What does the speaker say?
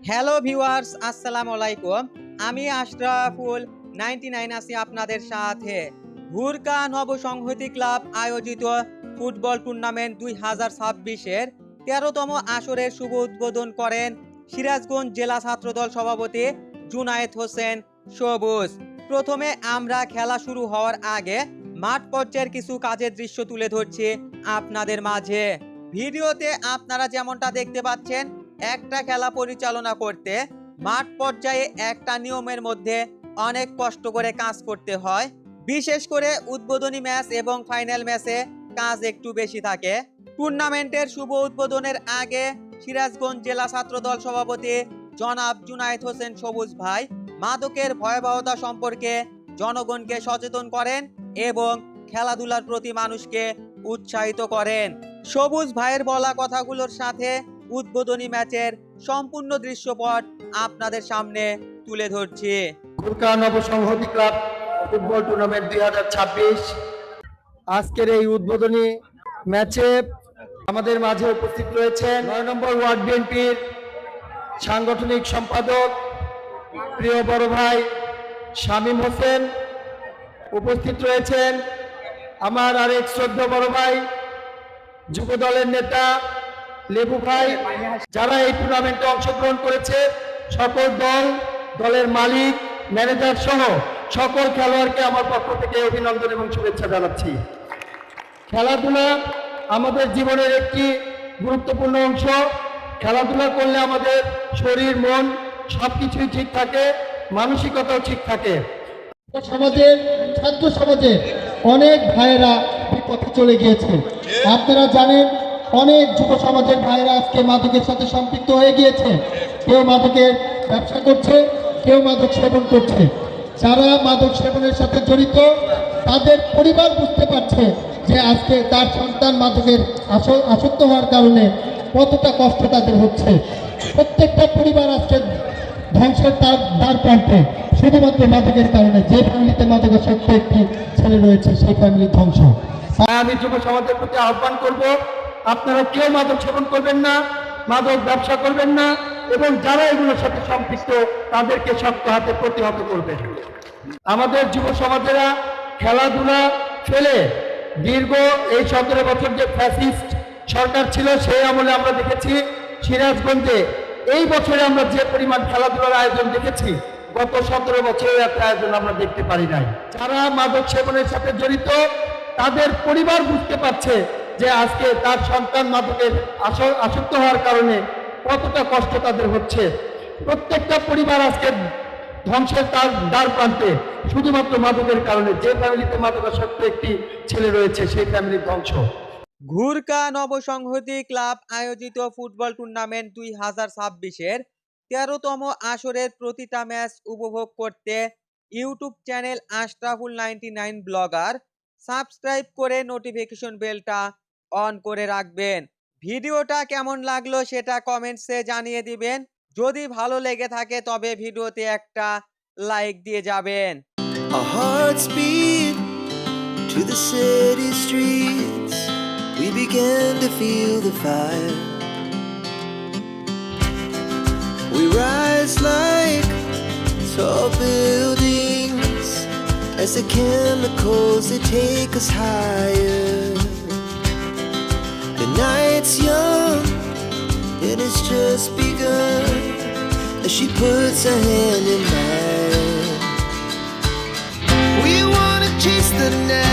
Hello viewers, আসসালামু আলাইকুম। আমি আশরাফুল 99 আছি আপনাদের সাথে। ভুরকা নবসংহতি ক্লাব আয়োজিত ফুটবল টুর্নামেন্ট 2026-এর 13তম আসরের শুভ উদ্বোধন করেন সিরাজগঞ্জ জেলা ছাত্রদল সভাপতি জুনায়েদ হোসেন সবুজ। প্রথমে আমরা খেলা শুরু হওয়ার আগে মাঠ পর্যায়ের কিছু কাজের দৃশ্য তুলে ধরছি আপনাদের মাঝে। ভিডিওতে আপনারা যেমনটা দেখতে পাচ্ছেন, একটা খেলা পরিচালনা করতে মাঠ পর্যায়ে একটা নিয়মের মধ্যে অনেক কষ্ট করে কাজ করতে হয়। বিশেষ করে উদ্বোধনী ম্যাচ এবং ফাইনাল ম্যাচে কাজ একটু বেশি থাকে। টুর্নামেন্টের শুভ উদ্বোধনের আগে সিরাজগঞ্জ জেলা ছাত্রদল সভাপতি জনাব জুনায়েদ হোসেন সবুজ ভাই মাদকের ভয়াবহতা সম্পর্কে জনগণকে সচেতন করেন এবং খেলাধুলার প্রতি মানুষকে উৎসাহিত করেন। সবুজ ভাইয়ের বলা কথাগুলোর সাথে উদ্বোধনী ম্যাচের সম্পূর্ণ দৃশ্যপট আপনাদের সামনে তুলে ধরছি। ভুরকা নবসংহতি ক্লাব ফুটবল টুর্নামেন্ট 2026 আজকের এই উদ্বোধনী ম্যাচে আমাদের মাঝে উপস্থিত রয়েছেন 9 নম্বর ওয়ার্ড বিএনপির সাংগঠনিক সম্পাদক প্রিয় বড় ভাই শামীম হোসেন। উপস্থিত রয়েছেন আমার আরেক শ্রদ্ধা বড় ভাই যুব দলের নেতা লেবু ভাই। যারা এই টুর্নামেন্টে অংশগ্রহণ করেছে সকল দলের মালিক, ম্যানেজার সহ সকল খেলোয়াড়কে আমার পক্ষ থেকে অভিনন্দন এবং শুভেচ্ছা জানাচ্ছি। খেলাধুলা আমাদের জীবনের একটি গুরুত্বপূর্ণ অংশ। খেলাধুলা করলে আমাদের শরীর, মন সবকিছুই ঠিক থাকে, মানসিকতাও ঠিক থাকে। ছাত্র সমাজে অনেক ভাইয়েরা বিপথে চলে গিয়েছে। আপনারা জানেন, অনেক যুব সমাজের ভাইয়েরা আজকে মাদকের সাথে সম্পৃক্ত হয়ে গিয়েছে। কেউ মাদকের ব্যবসা করছে, কেউ মাদক সেবন করছে। যারা মাদক সেবনের সাথে জড়িত তাদের পরিবার বুঝতে পারছে যে আজকে তার সন্তান মাদকের আসক্ত হওয়ার কারণে কতটা কষ্ট তাদের হচ্ছে। প্রত্যেকটা পরিবার আজকে ধ্বংসের দ্বার প্রান্তে শুধুমাত্র মাদকের কারণে। যে ফ্যামিলিতে মাদকাসক্ত একটি ছেলে রয়েছে সেই ফ্যামিলি ধ্বংস। আমি যুব সমাজের প্রতি আহ্বান করব, আপনারা কেউ মাদক সেবন করবেন না, মাদক ব্যবসা করবেন না এবং যারা এগুলোর সাথে সম্পৃক্ত তাদেরকে শক্ত হাতে প্রতিহত করবেন। আমাদের যুব সমাজেরা খেলাধুলা ফেলে দীর্ঘ এই 17 বছর যে ফ্যাসিস্ট সরকার ছিল সেই আমলে আমরা দেখেছি সিরাজগঞ্জে এই বছরে আমরা যে পরিমাণ খেলাধুলার আয়োজন দেখেছি গত 17 বছরের একটা আয়োজন আমরা দেখতে পারি নাই। যারা মাদক সেবনের সাথে জড়িত তাদের পরিবার বুঝতে পারছে যে আজকে তার সন্তান মাদকের আসক্ত হওয়ার কারণে কতটা কষ্ট তাদের হচ্ছে। প্রত্যেকটা পরিবার আজকে ধ্বংসের দ্বার প্রান্তে শুধুমাত্র মাদকের কারণে। যে ফ্যামিলিতে মাদকাসক্ত একটি ছেলে রয়েছে সেই ফ্যামিলির ধ্বংস। ভুরকা নবসংহতি ক্লাব আয়োজিত ফুটবল টুর্নামেন্ট 2026-এর 13তম আসরের প্রতিটা ম্যাচ উপভোগ করতে YouTube channel Ashraful 99 blogger subscribe করে নোটিফিকেশন বেলটা অন করে রাখবেন। ভিডিওটা কেমন লাগলো সেটা কমেন্টসে জানিয়ে দিবেন। যদি ভালো লেগে থাকে তবে ভিডিওতে একটা লাইক দিয়ে যাবেন। Our hearts beat to the city streets. We began to feel the fire. We rise like tall buildings as the chemicals they take us higher. The night's young and it's just begun as she puts her hand in mine. We wanna chase the night.